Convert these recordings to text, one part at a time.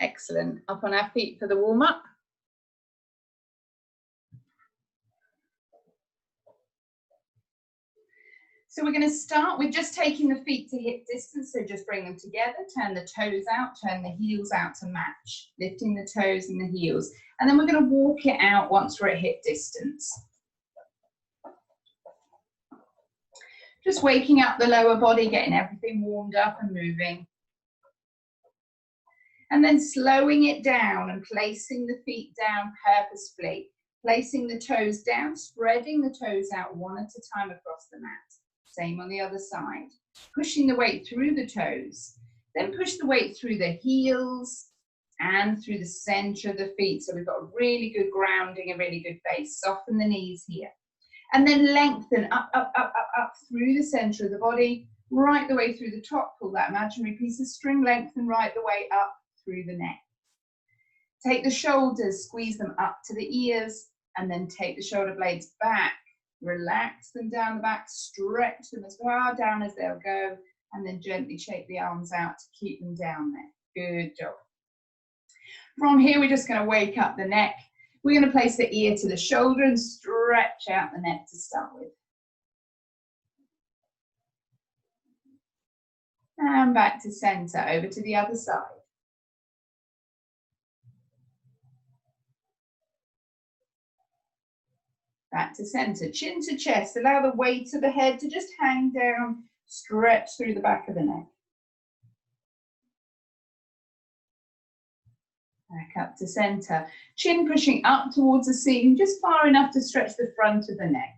Excellent. Up on our feet for the warm-up. So we're going to start with just taking the feet to hip distance, so just bring them together, turn the toes out, turn the heels out to match, lifting the toes and the heels. And then we're going to walk it out once we're at hip distance. Just waking up the lower body, getting everything warmed up and moving. And then slowing it down and placing the feet down purposefully, placing the toes down, spreading the toes out one at a time across the mat. Same on the other side. Pushing the weight through the toes, then push the weight through the heels and through the center of the feet. So we've got a really good grounding, a really good base. Soften the knees here. And then lengthen up, up, up, up, up through the center of the body, right the way through the top. Pull that imaginary piece of string, lengthen right the way up through the neck. Take the shoulders, squeeze them up to the ears, and then take the shoulder blades back. Relax them down the back, stretch them as far down as they'll go, and then gently shake the arms out to keep them down there. Good job. From here, we're just going to wake up the neck. We're going to place the ear to the shoulder and stretch out the neck to start with. And back to center, over to the other side. Back to center, chin to chest. Allow the weight of the head to just hang down, stretch through the back of the neck. Back up to center. Chin pushing up towards the ceiling, just far enough to stretch the front of the neck.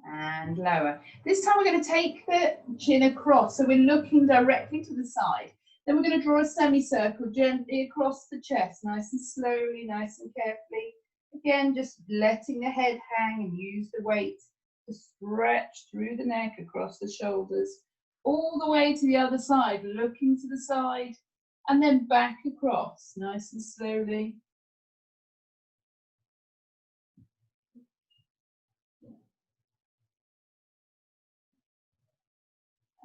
And lower. This time we're going to take the chin across, so we're looking directly to the side. Then we're going to draw a semicircle gently across the chest, nice and slowly, nice and carefully. Again, just letting the head hang and use the weight to stretch through the neck, across the shoulders, all the way to the other side, looking to the side, and then back across, nice and slowly.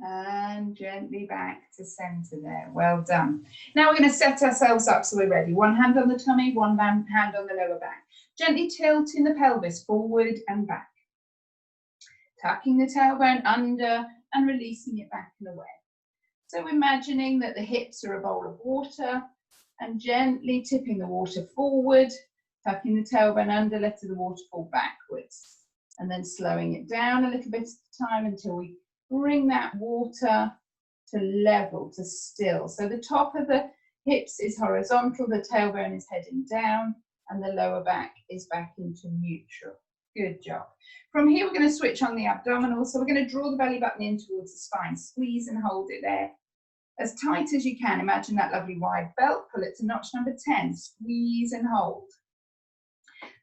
And gently back to center there. Well done. Now we're going to set ourselves up so we're ready. One hand on the tummy, one hand on the lower back. Gently tilting the pelvis forward and back. Tucking the tailbone under and releasing it back and away. So imagining that the hips are a bowl of water and gently tipping the water forward, tucking the tailbone under, letting the water fall backwards. And then slowing it down a little bit at a time until we bring that water to level, to still. So the top of the hips is horizontal, the tailbone is heading down, and the lower back is back into neutral. Good job. From here, we're going to switch on the abdominals. So we're going to draw the belly button in towards the spine. Squeeze and hold it there. As tight as you can. Imagine that lovely wide belt. Pull it to notch number 10. Squeeze and hold.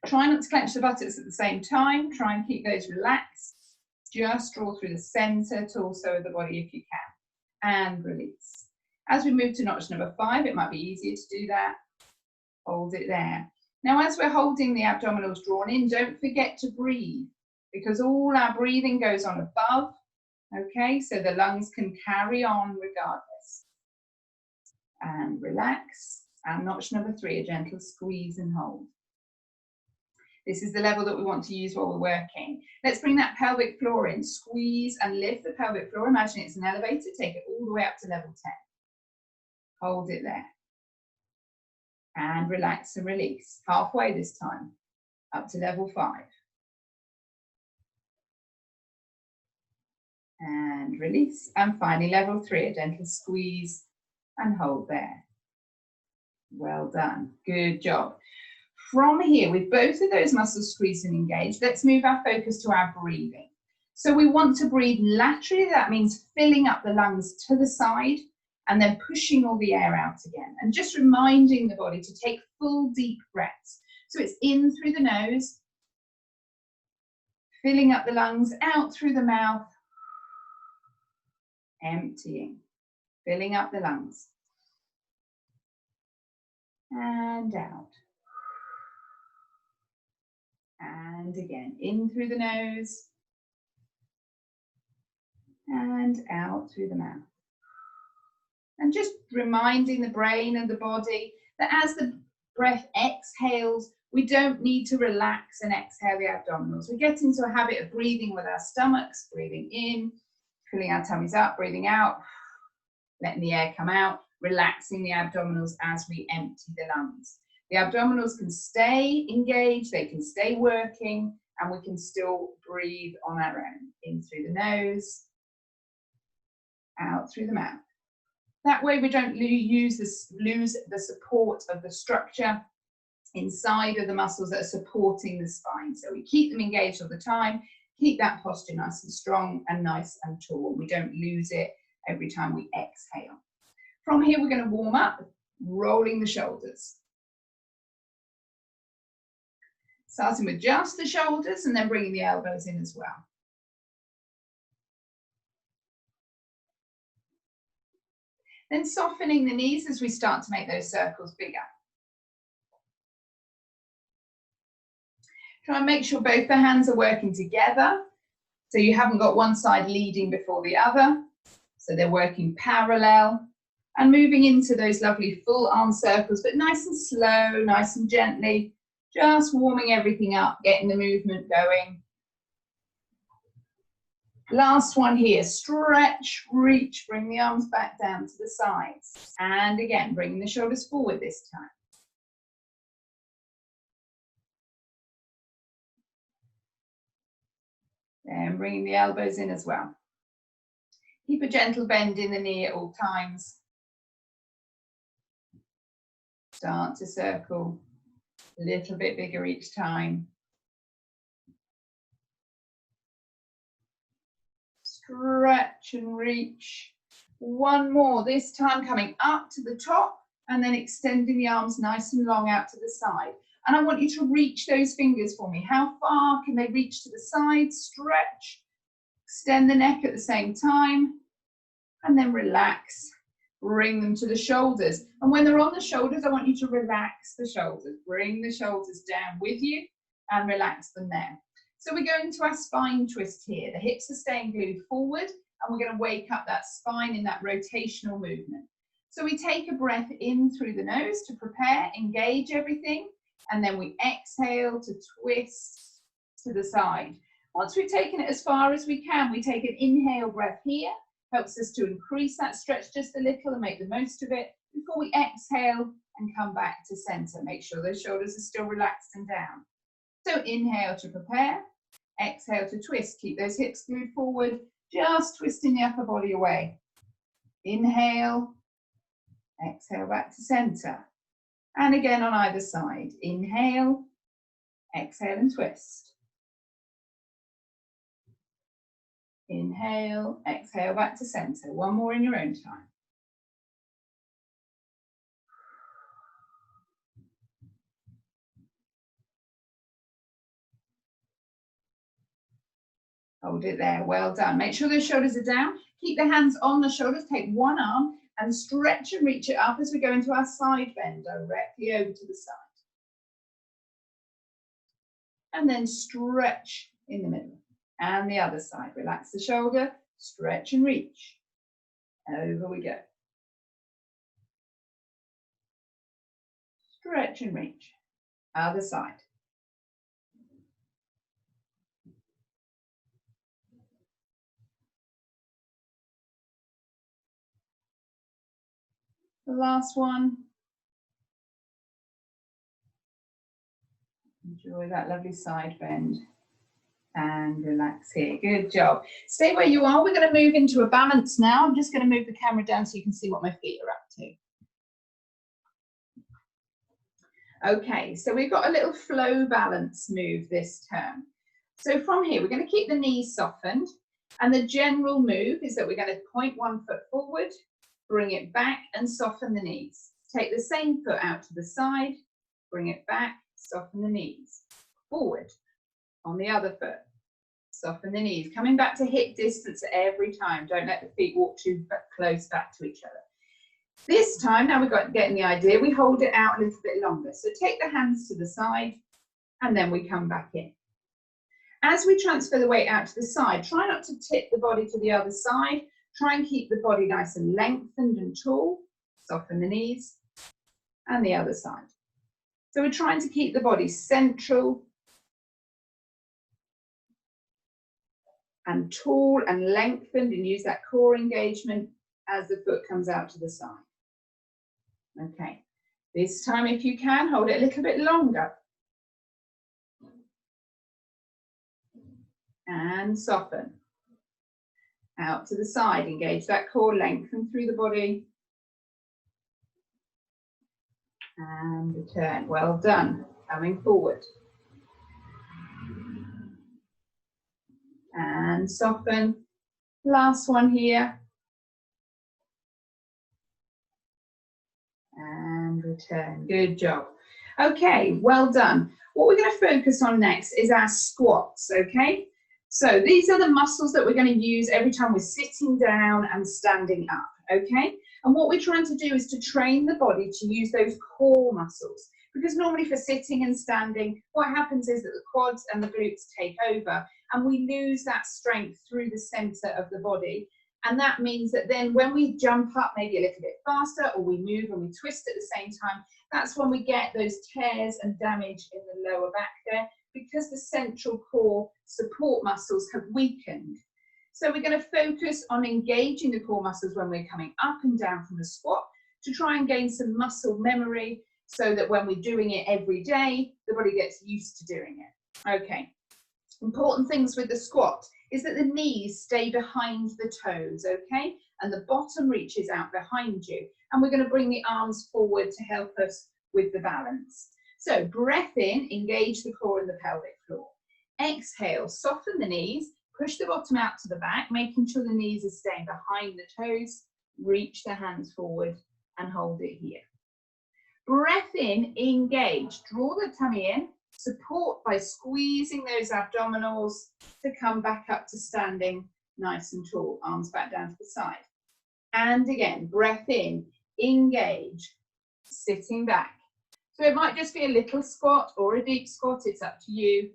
Try not to clench the buttocks at the same time. Try and keep those relaxed. Just draw through the center, torso of the body if you can. And release. As we move to notch number 5, it might be easier to do that. Hold it there. Now, as we're holding the abdominals drawn in, don't forget to breathe, because all our breathing goes on above, okay? So the lungs can carry on regardless. And relax. And notch number 3, a gentle squeeze and hold. This is the level that we want to use while we're working. Let's bring that pelvic floor in. Squeeze and lift the pelvic floor. Imagine it's an elevator. Take it all the way up to level 10. Hold it there. And relax and release. Halfway this time. Up to level 5. And release. And finally level 3. A gentle squeeze and hold there. Well done. Good job. From here, with both of those muscles squeezed and engaged, let's move our focus to our breathing. So we want to breathe laterally. That means filling up the lungs to the side and then pushing all the air out again. And just reminding the body to take full deep breaths. So it's in through the nose, filling up the lungs, out through the mouth, emptying, filling up the lungs. And out. And again, in through the nose, and out through the mouth. And just reminding the brain and the body that as the breath exhales, we don't need to relax and exhale the abdominals. We get into a habit of breathing with our stomachs, breathing in, filling our tummies up, breathing out, letting the air come out, relaxing the abdominals as we empty the lungs. The abdominals can stay engaged, they can stay working, and we can still breathe on our own. In through the nose, out through the mouth. That way we don't lose the support of the structure inside of the muscles that are supporting the spine. So we keep them engaged all the time, keep that posture nice and strong and nice and tall. We don't lose it every time we exhale. From here, we're going to warm up, rolling the shoulders. Starting with just the shoulders and then bringing the elbows in as well. Then softening the knees as we start to make those circles bigger. Try and make sure both the hands are working together. So you haven't got one side leading before the other. So they're working parallel and moving into those lovely full arm circles, but nice and slow, nice and gently, just warming everything up, getting the movement going. Last one here, stretch, reach, bring the arms back down to the sides. And again, bringing the shoulders forward this time. Then bringing the elbows in as well. Keep a gentle bend in the knee at all times. Start to circle a little bit bigger each time. Stretch and reach. One more, this time coming up to the top and then extending the arms nice and long out to the side. And I want you to reach those fingers for me. How far can they reach to the side? Stretch, extend the neck at the same time, and then relax. Bring them to the shoulders. And when they're on the shoulders, I want you to relax the shoulders. Bring the shoulders down with you and relax them there. So we're going to our spine twist here. The hips are staying glued forward, and we're going to wake up that spine in that rotational movement. So we take a breath in through the nose to prepare, engage everything, and then we exhale to twist to the side. Once we've taken it as far as we can, we take an inhale breath here. Helps us to increase that stretch just a little and make the most of it before we exhale and come back to center. Make sure those shoulders are still relaxed and down. So inhale to prepare, exhale to twist. Keep those hips glued forward, just twisting the upper body away. Inhale, exhale back to center. And again on either side. Inhale, exhale and twist. Inhale, exhale back to center. One more in your own time. Hold it there, well done. Make sure those shoulders are down. Keep the hands on the shoulders. Take one arm and stretch and reach it up as we go into our side bend, directly over to the side. And then stretch in the middle. And the other side. Relax the shoulder, stretch and reach. Over we go. Stretch and reach. Other side. The last one. Enjoy that lovely side bend. And relax here. Good job. Stay where you are. We're going to move into a balance now. I'm just going to move the camera down so you can see what my feet are up to. Okay, so we've got a little flow balance move this term. So from here, we're going to keep the knees softened. And the general move is that we're going to point one foot forward, bring it back and soften the knees. Take the same foot out to the side, bring it back, soften the knees. Forward. On the other foot, soften the knees, coming back to hip distance every time. Don't let the feet walk too close back to each other. This time, now we've got getting the idea, we hold it out a little bit longer. So take the hands to the side and then we come back in. As we transfer the weight out to the side, try not to tip the body to the other side. Try and keep the body nice and lengthened and tall. Soften the knees. And the other side. So we're trying to keep the body central and tall and lengthened, and use that core engagement as the foot comes out to the side. Okay, this time if you can, hold it a little bit longer. And soften. Out to the side, engage that core, lengthen through the body. And return, well done. Coming forward. And soften. Last one here. And return, good job. Okay, well done. What we're going to focus on next is our squats, okay? So these are the muscles that we're going to use every time we're sitting down and standing up, okay? And what we're trying to do is to train the body to use those core muscles. Because normally for sitting and standing, what happens is that the quads and the glutes take over and we lose that strength through the center of the body. And that means that then when we jump up maybe a little bit faster or we move and we twist at the same time, that's when we get those tears and damage in the lower back there, because the central core support muscles have weakened. So we're going to focus on engaging the core muscles when we're coming up and down from the squat to try and gain some muscle memory so that when we're doing it every day, the body gets used to doing it. Okay, important things with the squat is that the knees stay behind the toes, okay? And the bottom reaches out behind you. And we're going to bring the arms forward to help us with the balance. So breath in, engage the core and the pelvic floor. Exhale, soften the knees, push the bottom out to the back, making sure the knees are staying behind the toes. Reach the hands forward and hold it here. Breath in, engage, draw the tummy in, support by squeezing those abdominals to come back up to standing nice and tall, arms back down to the side. And again, breath in, engage, sitting back. So it might just be a little squat or a deep squat, it's up to you.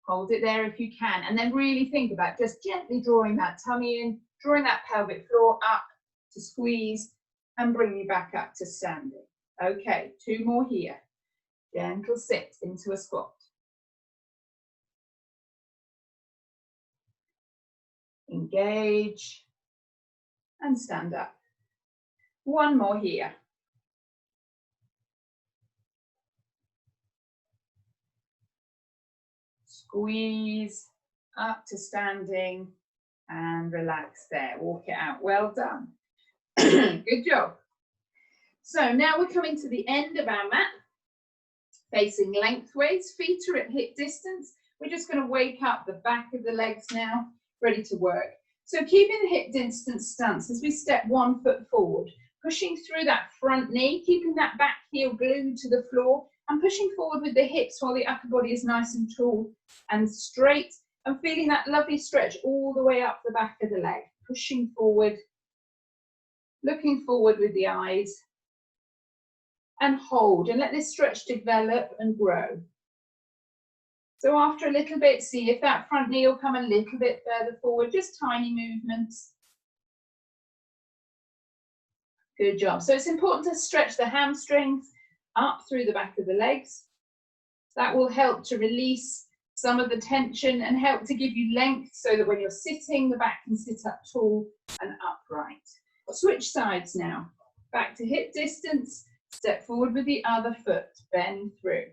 Hold it there if you can, and then really think about just gently drawing that tummy in, drawing that pelvic floor up to squeeze and bring you back up to standing. Okay, 2 more here. Gentle sit into a squat. Engage and stand up. 1 more here. Squeeze up to standing and relax there. Walk it out. Well done. Good job. So now we're coming to the end of our mat. Facing lengthways, feet are at hip distance. We're just going to wake up the back of the legs now, ready to work. So keeping the hip distance stance as we step 1 foot forward, pushing through that front knee, keeping that back heel glued to the floor, and pushing forward with the hips while the upper body is nice and tall and straight, and feeling that lovely stretch all the way up the back of the leg. Pushing forward, looking forward with the eyes, and hold, and let this stretch develop and grow. So after a little bit, see if that front knee will come a little bit further forward, just tiny movements. Good job. So it's important to stretch the hamstrings up through the back of the legs. That will help to release some of the tension and help to give you length so that when you're sitting, the back can sit up tall and upright. Switch sides now. Back to hip distance. Step forward with the other foot, bend through.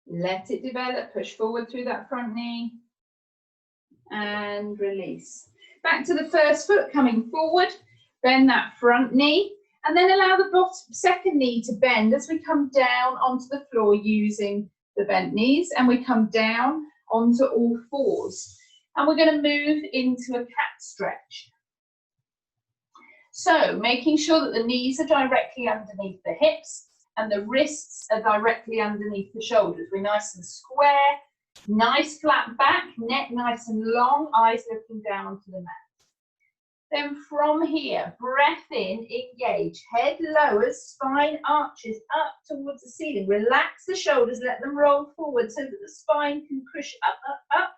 Let it develop, push forward through that front knee and release. Back to the first foot, coming forward, bend that front knee and then allow the second knee to bend as we come down onto the floor using the bent knees, and we come down onto all fours. And we're going to move into a cat stretch. So making sure that the knees are directly underneath the hips and the wrists are directly underneath the shoulders. We're nice and square, Nice flat back, neck nice and long, eyes looking down onto the mat. Then from here, breath in, engage, head lowers, spine arches up towards the ceiling. Relax the shoulders, let them roll forward so that the spine can push up, up, up.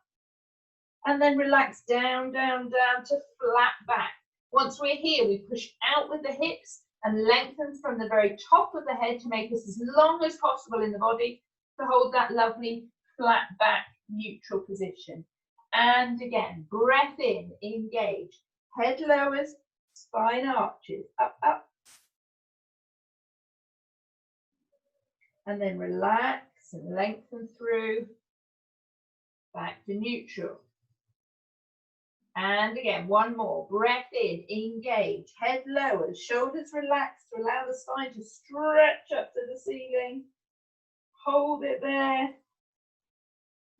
And then relax down, down, down to flat back. Once we're here, we push out with the hips and lengthen from the very top of the head to make us as long as possible in the body to hold that lovely flat back neutral position. And again, breath in, engage. Head lowers, spine arches, up, up. And then relax and lengthen through, back to neutral. And again, one more, breath in, engage, head lowers, shoulders relaxed to allow the spine to stretch up to the ceiling. Hold it there.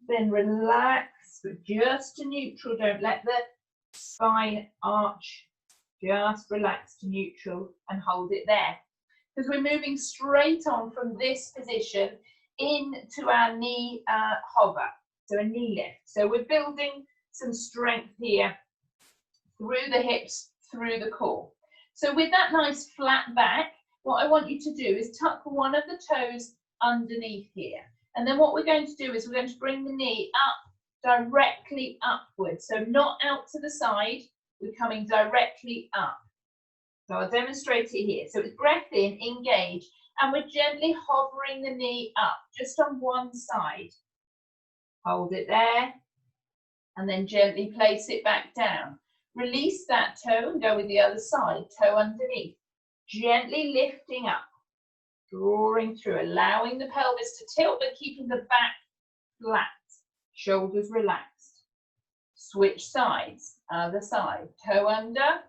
Then relax, but just to neutral, don't let the spine arch, just relax to neutral and hold it there. Because we're moving straight on from this position into our knee hover, so a knee lift. So we're building some strength here through the hips, through the core. So with that nice flat back, what I want you to do is tuck one of the toes underneath here. And then what we're going to do is we're going to bring the knee up, directly upwards. So not out to the side, we're coming directly up. So I'll demonstrate it here. So it's breath in, engage, and we're gently hovering the knee up, just on one side. Hold it there, and then gently place it back down. Release that toe and go with the other side, toe underneath. Gently lifting up, drawing through, allowing the pelvis to tilt, but keeping the back flat, shoulders relaxed. Switch sides, other side, toe under,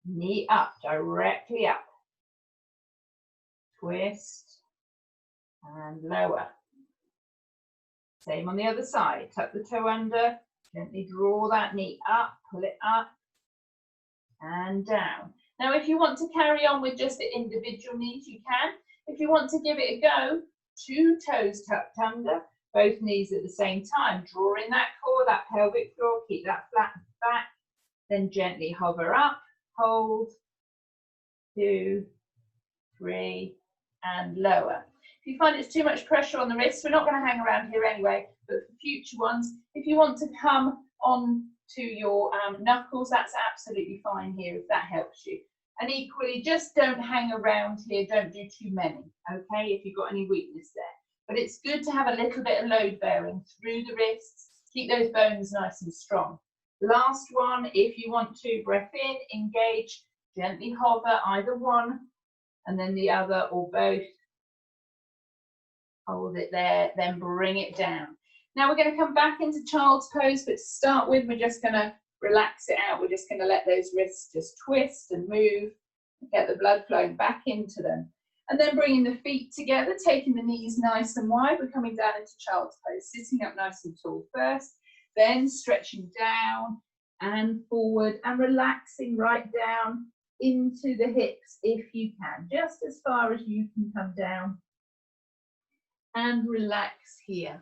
knee up, directly up. Twist and lower. Same on the other side, tuck the toe under, gently draw that knee up, pull it up and down. Now if you want to carry on with just the individual knees, you can. If you want to give it a go, 2 toes tucked under, both knees at the same time, drawing that core, that pelvic floor, keep that flat back, then gently hover up, hold, 2, 3, and lower. If you find it's too much pressure on the wrists, we're not going to hang around here anyway, but for future ones, if you want to come on to your knuckles, that's absolutely fine here if that helps you. And equally, just don't hang around here, don't do too many, okay, if you've got any weakness there. But it's good to have a little bit of load bearing through the wrists, keep those bones nice and strong. Last one, if you want to, breath in, engage, gently hover either one, and then the other or both. Hold it there, then bring it down. Now we're going to come back into child's pose, but to start with, we're just going to relax it out. We're just going to let those wrists just twist and move, get the blood flowing back into them. And then bringing the feet together, taking the knees nice and wide. We're coming down into child's pose, sitting up nice and tall first, then stretching down and forward and relaxing right down into the hips if you can, just as far as you can come down. And relax here.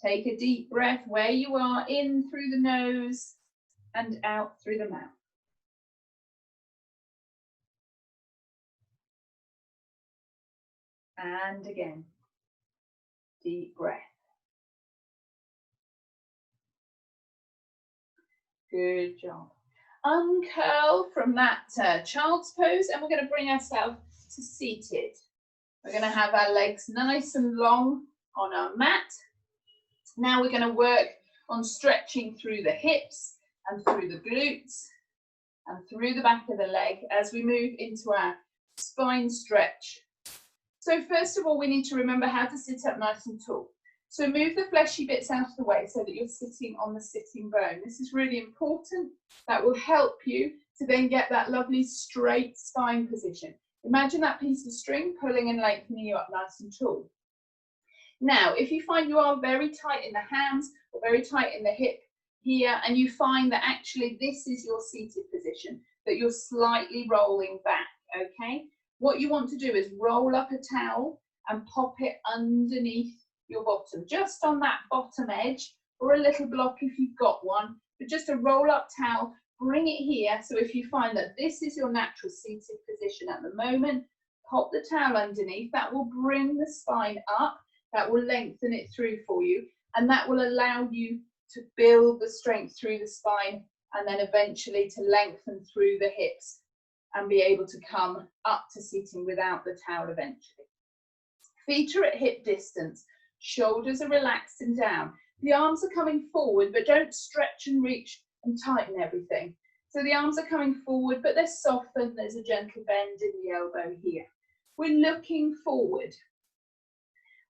Take a deep breath where you are, in through the nose and out through the mouth. And again, deep breath. Good job. Uncurl from that child's pose, and we're going to bring ourselves to seated. We're going to have our legs nice and long on our mat. Now we're going to work on stretching through the hips and through the glutes and through the back of the leg as we move into our spine stretch. So first of all, we need to remember how to sit up nice and tall. So move the fleshy bits out of the way so that you're sitting on the sitting bone. This is really important. That will help you to then get that lovely straight spine position. Imagine that piece of string pulling and lengthening you up nice and tall. Now, if you find you are very tight in the hands or very tight in the hip here, and you find that actually this is your seated position, that you're slightly rolling back, okay? What you want to do is roll up a towel and pop it underneath your bottom, just on that bottom edge, or a little block if you've got one, but just a roll up towel, bring it here. So if you find that this is your natural seated position at the moment, pop the towel underneath. That will bring the spine up, that will lengthen it through for you, and that will allow you to build the strength through the spine, and then eventually to lengthen through the hips and be able to come up to seating without the towel eventually. Feet are at hip distance, shoulders are relaxed and down. The arms are coming forward, but don't stretch and reach and tighten everything. So the arms are coming forward, but they're softened. There's a gentle bend in the elbow here. We're looking forward.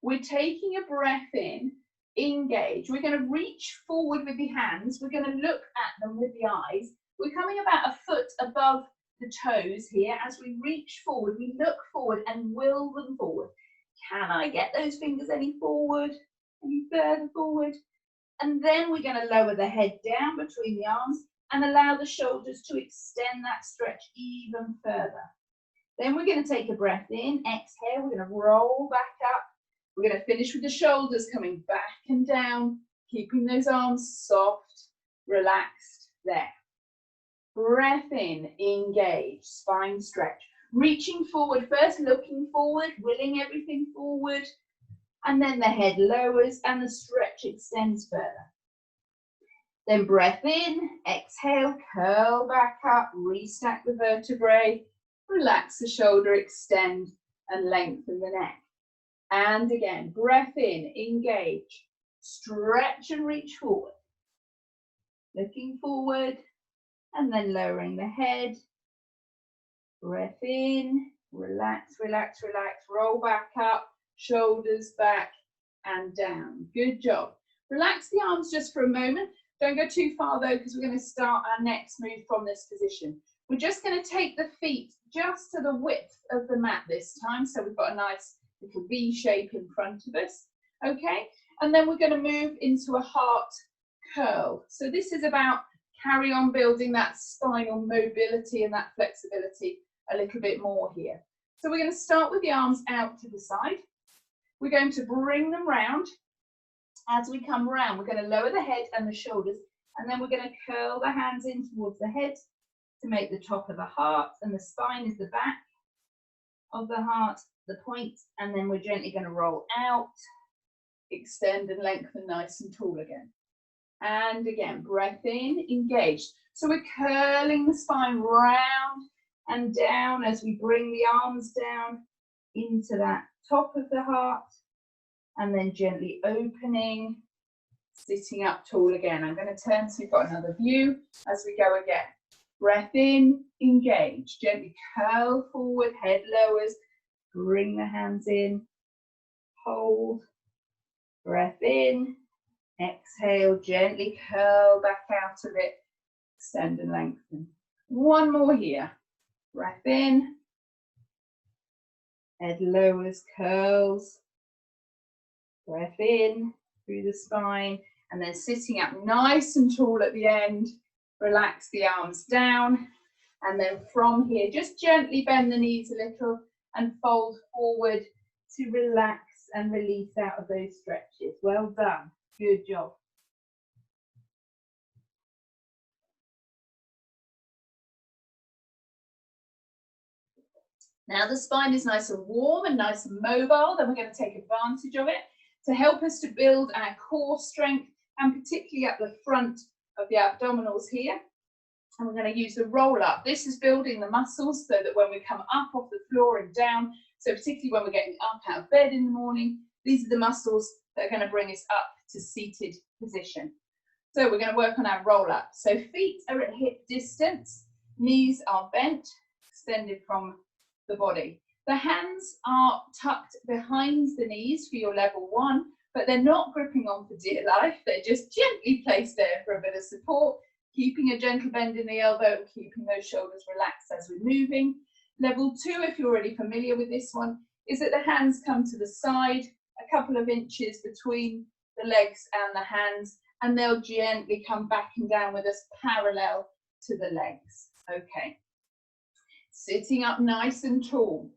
We're taking a breath in, engage. We're going to reach forward with the hands. We're going to look at them with the eyes. We're coming about a foot above the toes here. As we reach forward, we look forward and will them forward. Can I get those fingers any forward, any further forward? And then we're going to lower the head down between the arms and allow the shoulders to extend that stretch even further. Then we're going to take a breath in, exhale, we're going to roll back up. We're going to finish with the shoulders coming back and down, keeping those arms soft, relaxed there. Breath in, engage, spine stretch. Reaching forward first, looking forward, willing everything forward, and then the head lowers and the stretch extends further. Then breath in, exhale, curl back up, restack the vertebrae, relax the shoulder, extend and lengthen the neck. And again, breath in, engage, stretch and reach forward. Looking forward and then lowering the head. Breath in, relax, relax, relax, roll back up, shoulders back and down. Good job. Relax the arms just for a moment. Don't go too far though, because we're going to start our next move from this position. We're just going to take the feet just to the width of the mat this time. So we've got a nice little V shape in front of us. Okay. And then we're going to move into a heart curl. So this is about carry on building that spinal mobility and that flexibility a little bit more here. So we're going to start with the arms out to the side. We're going to bring them round. As we come round, we're going to lower the head and the shoulders, and then we're going to curl the hands in towards the head to make the top of the heart, and the spine is the back of the heart, the point, and then we're gently going to roll out, extend and lengthen nice and tall again. And again, breath in, engage. So we're curling the spine round and down as we bring the arms down into that top of the heart, and then gently opening, sitting up tall again. I'm going to turn so you've got another view as we go again. Breath in, engage, gently curl forward, head lowers, bring the hands in, hold, breath in, exhale, gently curl back out of it, extend and lengthen. One more here. Breath in, head lowers, curls, breath in through the spine, and then sitting up nice and tall at the end. Relax the arms down, and then from here, just gently bend the knees a little and fold forward to relax and release out of those stretches. Well done. Good job. Now the spine is nice and warm and nice and mobile, then we're going to take advantage of it to help us to build our core strength, and particularly at the front of the abdominals here. And we're going to use the roll up. This is building the muscles so that when we come up off the floor and down, so particularly when we're getting up out of bed in the morning, these are the muscles that are going to bring us up to seated position. So we're going to work on our roll up. So feet are at hip distance, knees are bent, extended from the body. The hands are tucked behind the knees for your level 1, but they're not gripping on for dear life. They're just gently placed there for a bit of support, keeping a gentle bend in the elbow, keeping those shoulders relaxed as we're moving. Level 2, if you're already familiar with this one, is that the hands come to the side, a couple of inches between the legs and the hands, and they'll gently come back and down with us parallel to the legs. Okay. Sitting up nice and tall.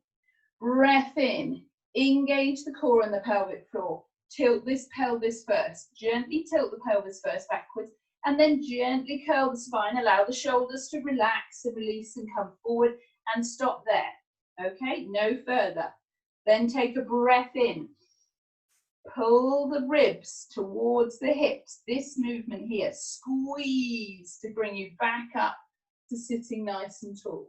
Breath in, engage the core and the pelvic floor. Tilt this pelvis first, gently tilt the pelvis first backwards, and then gently curl the spine. Allow the shoulders to relax and release and come forward, and stop there. Okay, no further. Then take a breath in. Pull the ribs towards the hips. This movement here, squeeze to bring you back up to sitting nice and tall.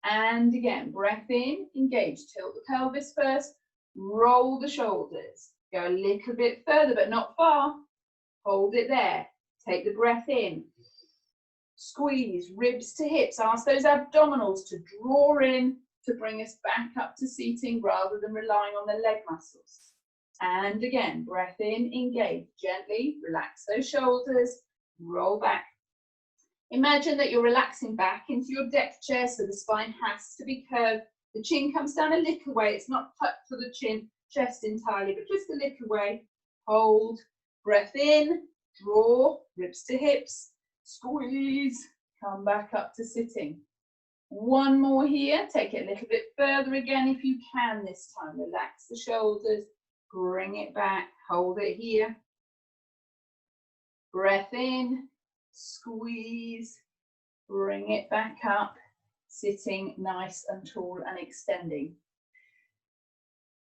And again, breath in, engage, tilt the pelvis first, roll the shoulders. Go a little bit further, but not far. Hold it there. Take the breath in. Squeeze, ribs to hips. Ask those abdominals to draw in to bring us back up to seating rather than relying on the leg muscles. And again, breath in, engage, gently, relax those shoulders, roll back. Imagine that you're relaxing back into your deck chair, so the spine has to be curved. The chin comes down a little way. It's not tucked to the chin, chest entirely, but just a little way. Hold, breath in, draw, ribs to hips, squeeze, come back up to sitting. One more here. Take it a little bit further again if you can this time. Relax the shoulders, bring it back, hold it here. Breath in, squeeze, bring it back up, sitting nice and tall and extending.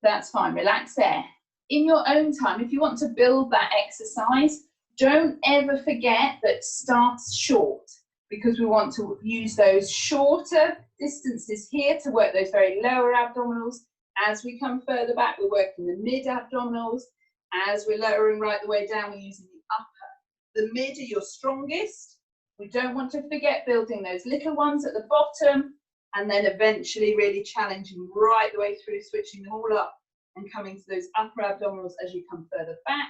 That's fine, relax there. In your own time, if you want to build that exercise, don't ever forget that starts short, because we want to use those shorter distances here to work those very lower abdominals. As we come further back, we're working the mid abdominals. As we're lowering right the way down, we're using the upper. The mid are your strongest. We don't want to forget building those little ones at the bottom, and then eventually really challenging right the way through, switching them all up and coming to those upper abdominals as you come further back.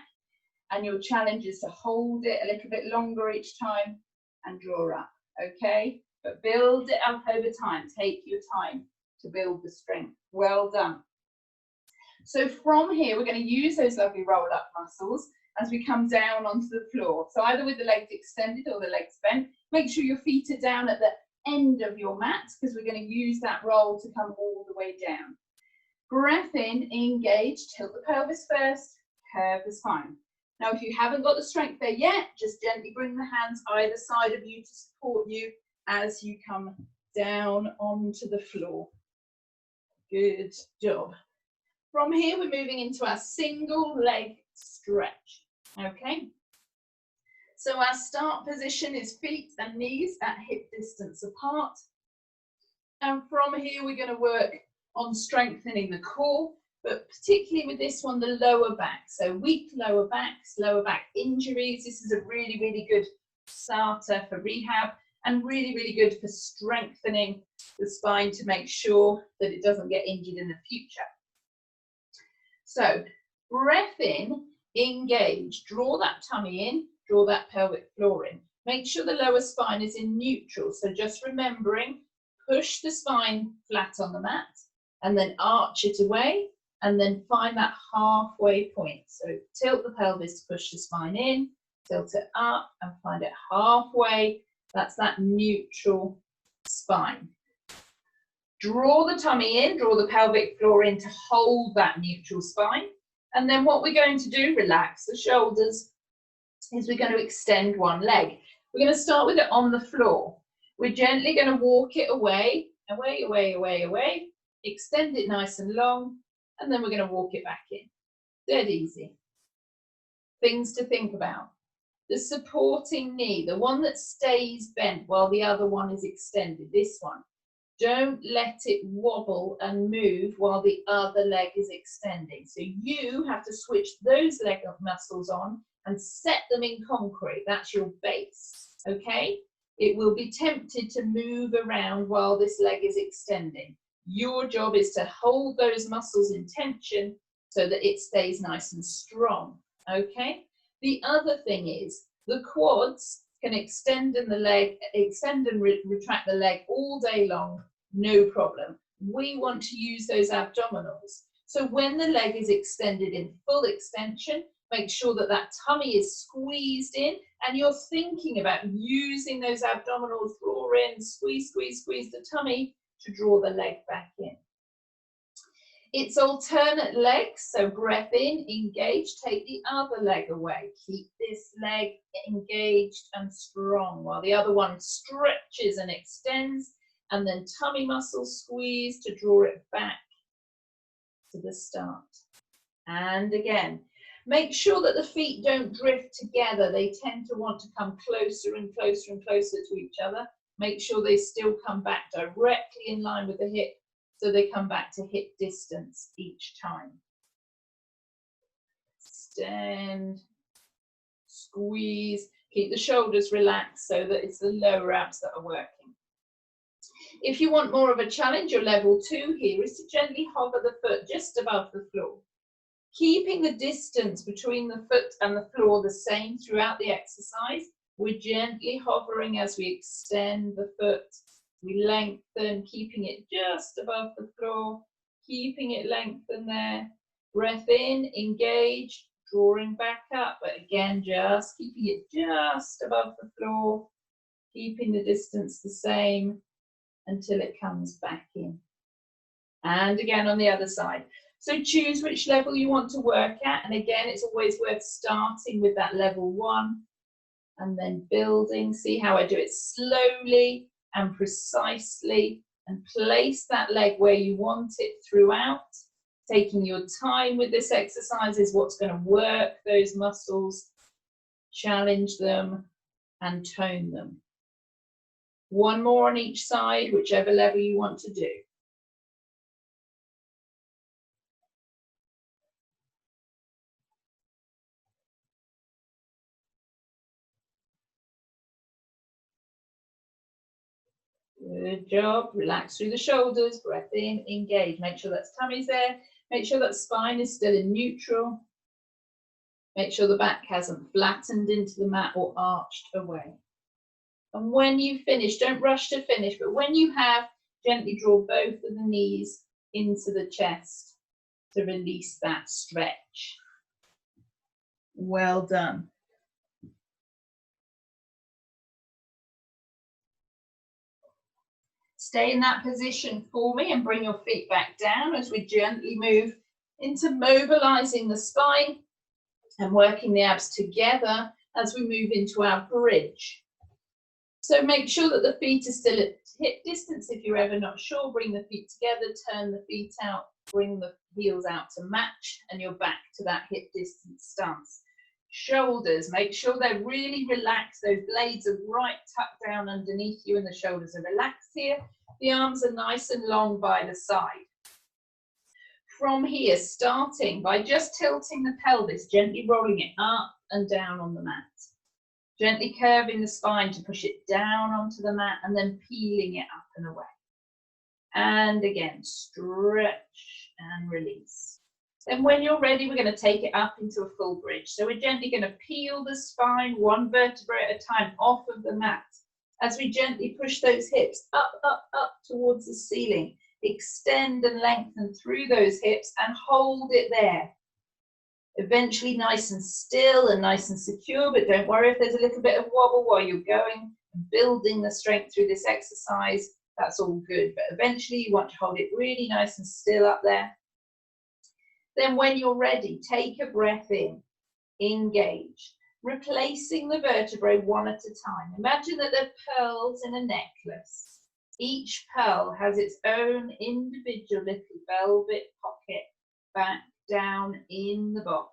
And your challenge is to hold it a little bit longer each time and draw up, okay? But build it up over time. Take your time to build the strength. Well done. So from here, we're going to use those lovely roll-up muscles as we come down onto the floor. So either with the legs extended or the legs bent. Make sure your feet are down at the end of your mat, because we're going to use that roll to come all the way down. Breath in, engage, tilt the pelvis first, curve the spine. Now, if you haven't got the strength there yet, just gently bring the hands either side of you to support you as you come down onto the floor. Good job. From here, we're moving into our single leg stretch, okay? So our start position is feet and knees at hip distance apart. And from here, we're going to work on strengthening the core, but particularly with this one, the lower back. So weak lower backs, lower back injuries. This is a really, really good starter for rehab, and really, really good for strengthening the spine to make sure that it doesn't get injured in the future. So breath in, engage, draw that tummy in, draw that pelvic floor in. Make sure the lower spine is in neutral. So just remembering, push the spine flat on the mat and then arch it away, and then find that halfway point. So tilt the pelvis to push the spine in, tilt it up and find it halfway. That's that neutral spine. Draw the tummy in, draw the pelvic floor in to hold that neutral spine. And then what we're going to do, relax the shoulders, is we're going to extend one leg. We're going to start with it on the floor. We're gently going to walk it away, away, away, away, away. Extend it nice and long, and then we're going to walk it back in. Dead easy. Things to think about. The supporting knee, the one that stays bent while the other one is extended, this one. Don't let it wobble and move while the other leg is extending. So you have to switch those leg muscles on and set them in concrete. That's your base, okay? It will be tempted to move around while this leg is extending. Your job is to hold those muscles in tension so that it stays nice and strong, okay? The other thing is the quads can extend and retract the leg all day long, no problem. We want to use those abdominals. So when the leg is extended in full extension, make sure that that tummy is squeezed in, and you're thinking about using those abdominals, draw in, squeeze, squeeze, squeeze the tummy to draw the leg back in. It's alternate legs, so breath in, engage, take the other leg away. Keep this leg engaged and strong while the other one stretches and extends, and then tummy muscles squeeze to draw it back to the start. And again, make sure that the feet don't drift together. They tend to want to come closer and closer and closer to each other. Make sure they still come back directly in line with the hip, so they come back to hip distance each time. Extend, squeeze, keep the shoulders relaxed so that it's the lower abs that are working. If you want more of a challenge, your level 2 here is to gently hover the foot just above the floor. Keeping the distance between the foot and the floor the same throughout the exercise, we're gently hovering as we extend the foot. We lengthen, keeping it just above the floor, keeping it lengthened there. Breath in, engage, drawing back up, but again, just keeping it just above the floor, keeping the distance the same until it comes back in. And again on the other side. So choose which level you want to work at, and again, it's always worth starting with that level 1 and then building. See how I do it slowly and precisely, and place that leg where you want it throughout. Taking your time with this exercise is what's going to work those muscles, challenge them and tone them. One more on each side, whichever level you want to do. Good job. Relax through the shoulders, breath in, engage. Make sure that tummy's there. Make sure that spine is still in neutral. Make sure the back hasn't flattened into the mat or arched away. And when you finish, don't rush to finish, but when you have, gently draw both of the knees into the chest to release that stretch. Well done. Stay in that position for me and bring your feet back down as we gently move into mobilizing the spine and working the abs together as we move into our bridge. So make sure that the feet are still at hip distance. If you're ever not sure, bring the feet together, turn the feet out, bring the heels out to match, and you're back to that hip distance stance. Shoulders, make sure they're really relaxed. Those blades are right tucked down underneath you and the shoulders are relaxed here. The arms are nice and long by the side. From here, starting by just tilting the pelvis, gently rolling it up and down on the mat. Gently curving the spine to push it down onto the mat and then peeling it up and away. And again, stretch and release. Then when you're ready, we're going to take it up into a full bridge. So we're gently going to peel the spine one vertebrae at a time off of the mat as we gently push those hips up, up, up towards the ceiling. Extend and lengthen through those hips and hold it there. Eventually nice and still and nice and secure, but don't worry if there's a little bit of wobble while you're going and building the strength through this exercise. That's all good, but eventually you want to hold it really nice and still up there. Then when you're ready, take a breath in, engage, replacing the vertebrae one at a time. Imagine that they're pearls in a necklace. Each pearl has its own individual little velvet pocket back down in the box.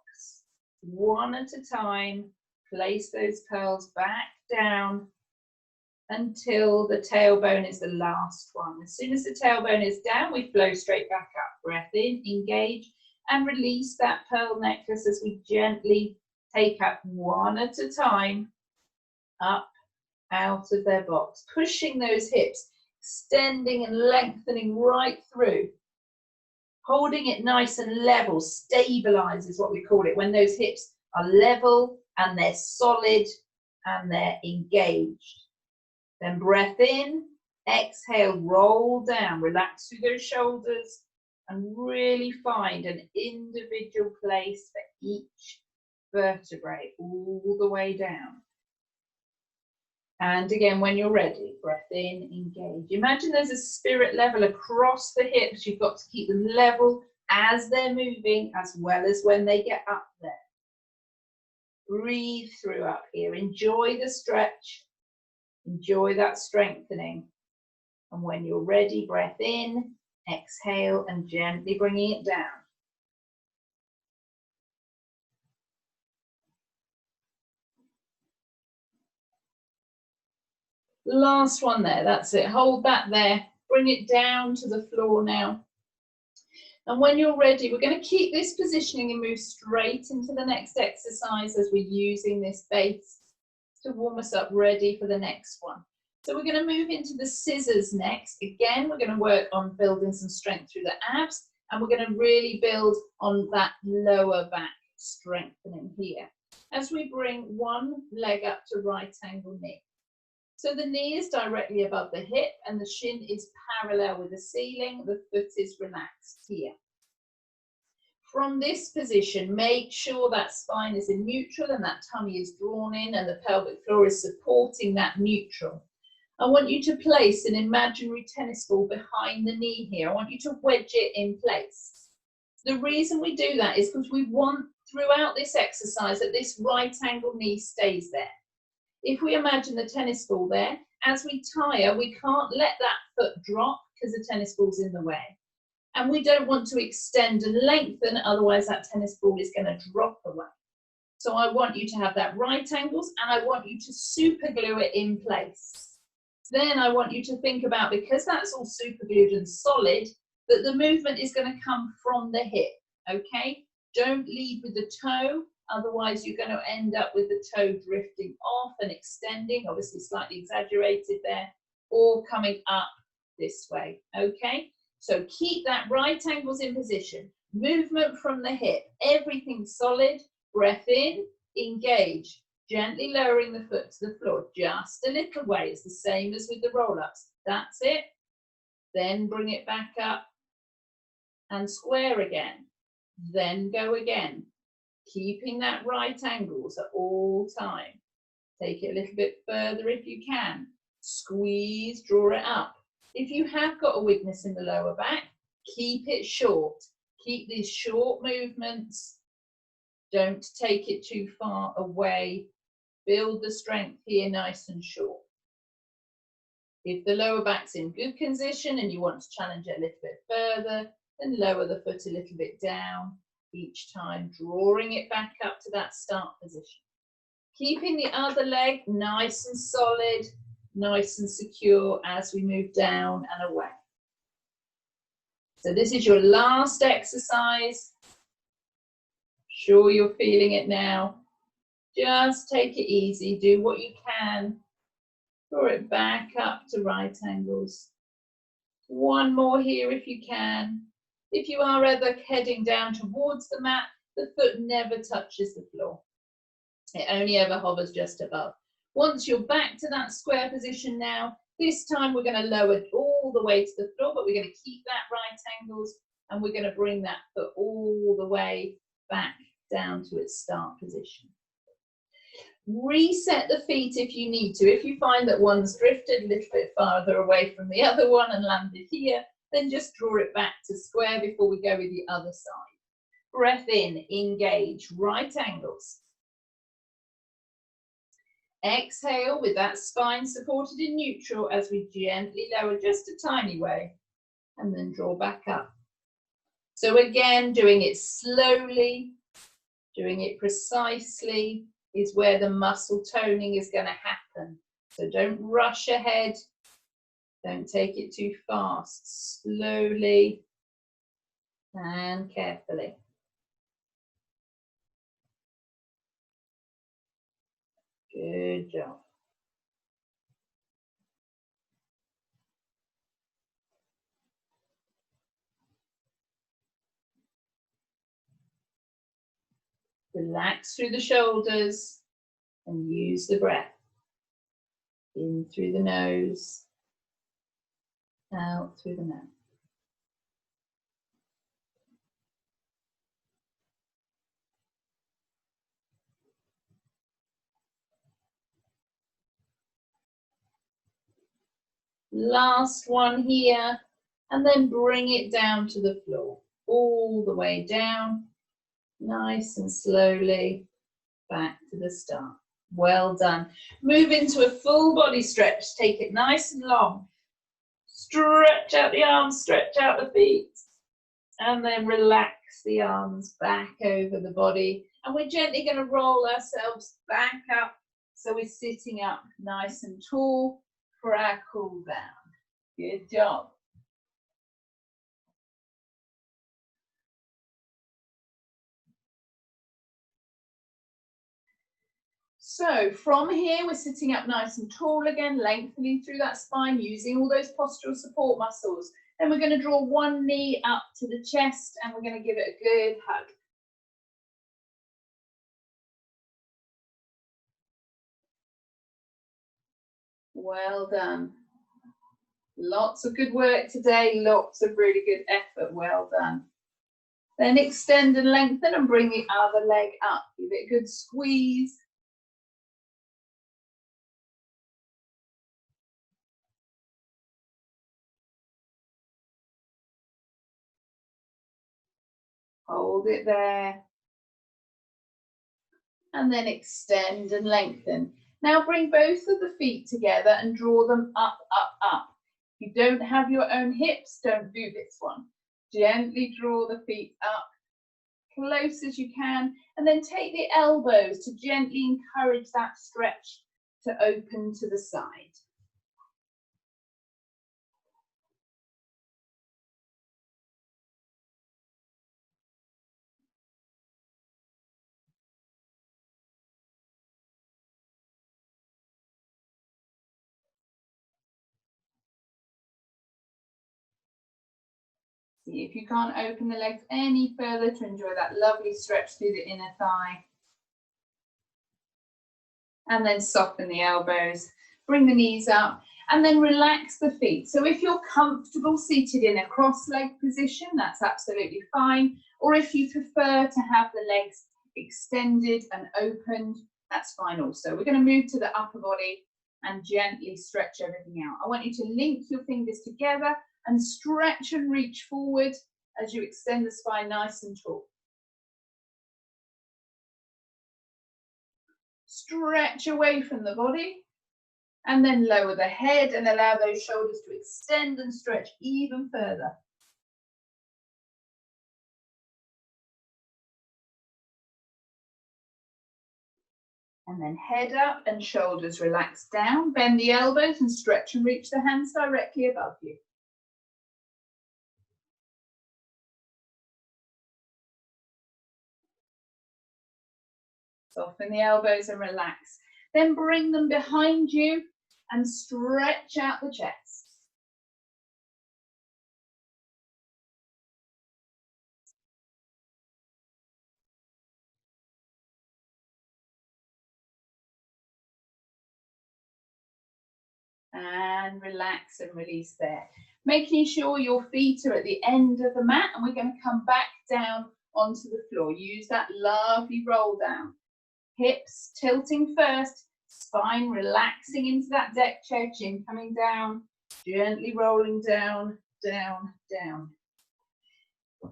One at a time, place those pearls back down until the tailbone is the last one. As soon as the tailbone is down, we flow straight back up. Breath in, engage, and release that pearl necklace as we gently take up one at a time, up, out of their box, pushing those hips, extending and lengthening right through. Holding it nice and level, stabilize is what we call it, when those hips are level and they're solid and they're engaged. Then breath in, exhale, roll down, relax through those shoulders and really find an individual place for each vertebrae all the way down. And again, when you're ready, breath in, engage. Imagine there's a spirit level across the hips. You've got to keep them level as they're moving as well as when they get up there. Breathe through up here. Enjoy the stretch. Enjoy that strengthening. And when you're ready, breath in, exhale, and gently bringing it down. Last one there, that's it. Hold that there. Bring it down to the floor now. And when you're ready, we're going to keep this positioning and move straight into the next exercise as we're using this base to warm us up, ready for the next one. So we're going to move into the scissors next. Again, we're going to work on building some strength through the abs, and we're going to really build on that lower back strengthening here. As we bring one leg up to right angle knee. So the knee is directly above the hip and the shin is parallel with the ceiling. The foot is relaxed here. From this position, make sure that spine is in neutral and that tummy is drawn in and the pelvic floor is supporting that neutral. I want you to place an imaginary tennis ball behind the knee here. I want you to wedge it in place. The reason we do that is because we want throughout this exercise that this right angle knee stays there. If we imagine the tennis ball there, as we tire, we can't let that foot drop because the tennis ball's in the way. And we don't want to extend and lengthen, otherwise that tennis ball is going to drop away. So I want you to have that right angles and I want you to super glue it in place. Then I want you to think about, because that's all super glued and solid, that the movement is going to come from the hip, okay? Don't lead with the toe. Otherwise, you're going to end up with the toe drifting off and extending, obviously slightly exaggerated there, or coming up this way, okay? So keep that right angles in position, movement from the hip, everything solid, breath in, engage, gently lowering the foot to the floor, just a little way. It's the same as with the roll-ups. That's it. Then bring it back up and square again. Then go again. Keeping that right angles at all time. Take it a little bit further if you can. Squeeze, draw it up. If you have got a weakness in the lower back, keep it short. Keep these short movements. Don't take it too far away. Build the strength here nice and short. If the lower back's in good condition and you want to challenge it a little bit further, then lower the foot a little bit down. Each time, drawing it back up to that start position. Keeping the other leg nice and solid, nice and secure as we move down and away. So this is your last exercise. Sure you're feeling it now. Just take it easy, do what you can. Draw it back up to right angles. One more here if you can. If you are ever heading down towards the mat, the foot never touches the floor. It only ever hovers just above. Once you're back to that square position now, this time we're going to lower it all the way to the floor, but we're going to keep that right angles and we're going to bring that foot all the way back down to its start position. Reset the feet if you need to. If you find that one's drifted a little bit farther away from the other one and landed here, then just draw it back to square before we go with the other side. Breath in, engage, right angles. Exhale with that spine supported in neutral as we gently lower just a tiny way and then draw back up. So again, doing it slowly, doing it precisely is where the muscle toning is going to happen. So don't rush ahead. Don't take it too fast. Slowly and carefully. Good job. Relax through the shoulders and use the breath. In through the nose, out through the mouth. Last one here, and then bring it down to the floor. all the way down, nice and slowly back to the start. Well done. Move into a full body stretch. Take it nice and long. Stretch out the arms, stretch out the feet, and then relax the arms back over the body. And we're gently going to roll ourselves back up so we're sitting up nice and tall for our cool down. Good job. So from here, we're sitting up nice and tall again, lengthening through that spine, using all those postural support muscles. Then we're going to draw one knee up to the chest and we're going to give it a good hug. Well done. Lots of good work today, lots of really good effort. Well done. Then extend and lengthen and bring the other leg up. Give it a good squeeze. Hold it there. And then extend and lengthen. Now bring both of the feet together and draw them up, up, up. If you don't have your own hips, don't do this one. Gently draw the feet up, close as you can, and then take the elbows to gently encourage that stretch to open to the side. See if you can't open the legs any further to enjoy that lovely stretch through the inner thigh. And then soften the elbows, bring the knees up, and then relax the feet. So if you're comfortable seated in a cross-leg position, that's absolutely fine. Or if you prefer to have the legs extended and opened, that's fine also. We're going to move to the upper body and gently stretch everything out. I want you to link your fingers together and stretch and reach forward as you extend the spine nice and tall. Stretch away from the body and then lower the head and allow those shoulders to extend and stretch even further. And then head up and shoulders relax down. Bend the elbows and stretch and reach the hands directly above you. Soften the elbows and relax. Then bring them behind you and stretch out the chest. And relax and release there. Making sure your feet are at the end of the mat, and we're going to come back down onto the floor. Use that lovely roll down. Hips tilting first, spine relaxing into that deck chair, chin coming down, gently rolling down, down, down.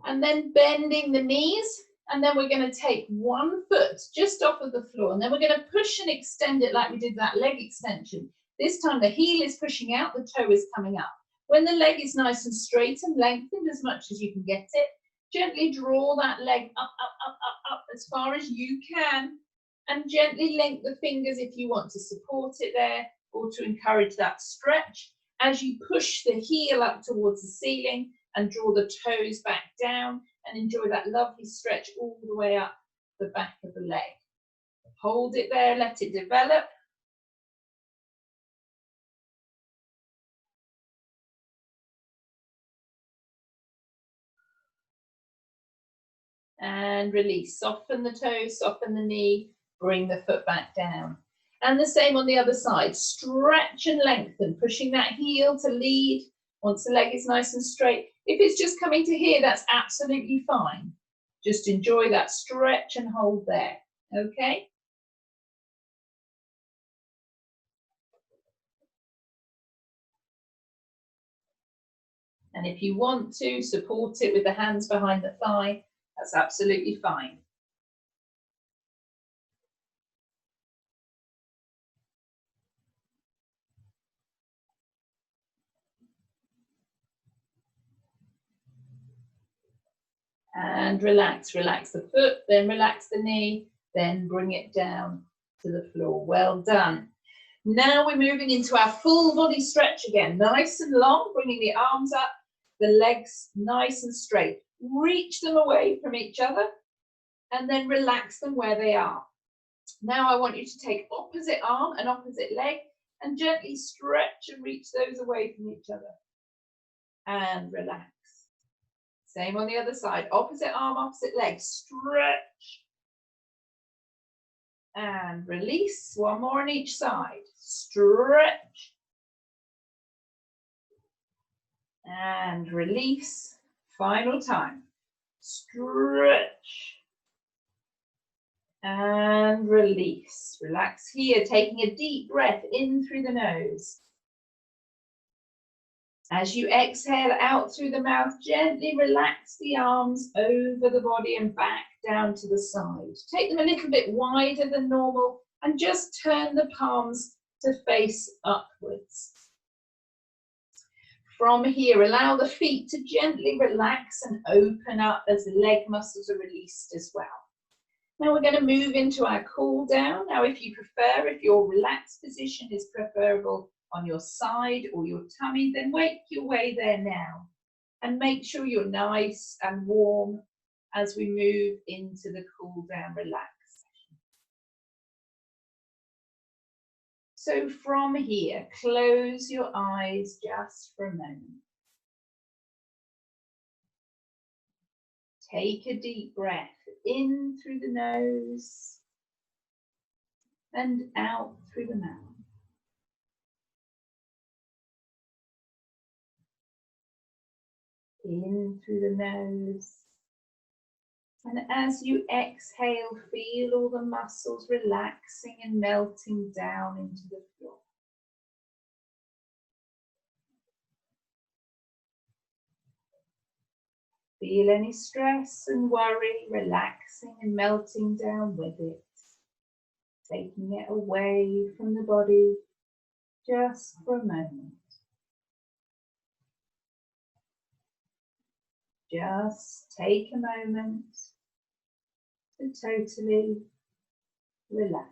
And then bending the knees, and then we're going to take one foot just off of the floor, and then we're going to push and extend it like we did that leg extension. This time the heel is pushing out, the toe is coming up. When the leg is nice and straight and lengthened as much as you can get it, gently draw that leg up, up, up, up, up as far as you can, and gently link the fingers if you want to support it there or to encourage that stretch as you push the heel up towards the ceiling and draw the toes back down and enjoy that lovely stretch all the way up the back of the leg. Hold it there, let it develop. And release, soften the toes, soften the knee, bring the foot back down. And the same on the other side, stretch and lengthen, pushing that heel to lead once the leg is nice and straight. If it's just coming to here, that's absolutely fine. Just enjoy that stretch and hold there, okay? And if you want to support it with the hands behind the thigh, that's absolutely fine. And relax, relax the foot, then relax the knee, then bring it down to the floor. Well done. Now we're moving into our full body stretch again, nice and long, bringing the arms up, the legs nice and straight. Reach them away from each other and then relax them where they are. Now I want you to take opposite arm and opposite leg and gently stretch and reach those away from each other. And relax. Same on the other side, opposite arm, opposite leg, stretch. And release, one more on each side, stretch. And release, final time, stretch. And release, relax here, taking a deep breath in through the nose. As you exhale out through the mouth, gently relax the arms over the body and back down to the side. Take them a little bit wider than normal and just turn the palms to face upwards. From here, allow the feet to gently relax and open up as the leg muscles are released as well. Now we're going to move into our cool down. Now if you prefer, if your relaxed position is preferable on your side or your tummy, then make your way there now. And make sure you're nice and warm as we move into the cool down relax session. So from here, close your eyes just for a moment. Take a deep breath in through the nose and out through the mouth. In through the nose. And as you exhale, feel all the muscles relaxing and melting down into the floor. Feel any stress and worry relaxing and melting down with it. Taking it away from the body just for a moment. Just take a moment to totally relax.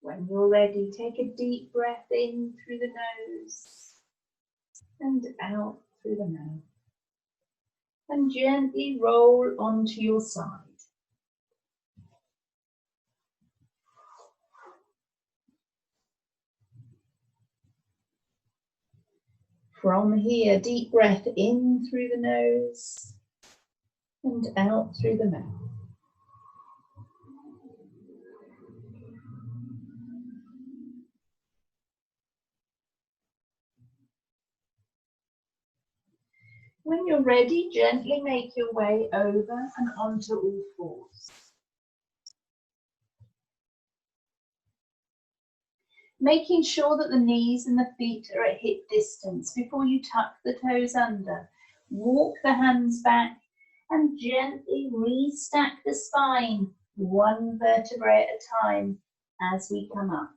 When you're ready, take a deep breath in through the nose and out through the mouth. And gently roll onto your side. From here, deep breath in through the nose and out through the mouth. When you're ready, gently make your way over and onto all fours. Making sure that the knees and the feet are at hip distance before you tuck the toes under. Walk the hands back and gently restack the spine, one vertebrae at a time as we come up.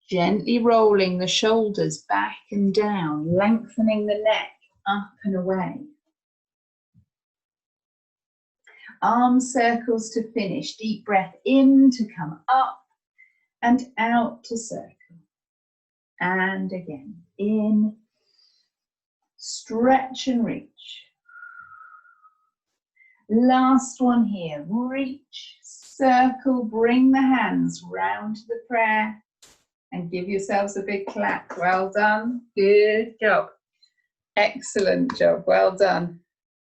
Gently rolling the shoulders back and down, lengthening the neck up and away. Arm circles to finish. Deep breath in to come up and out to circle. And again, in, stretch and reach. Last one here, reach, circle, bring the hands round to the prayer and give yourselves a big clap. Well done, good job. Excellent job, well done.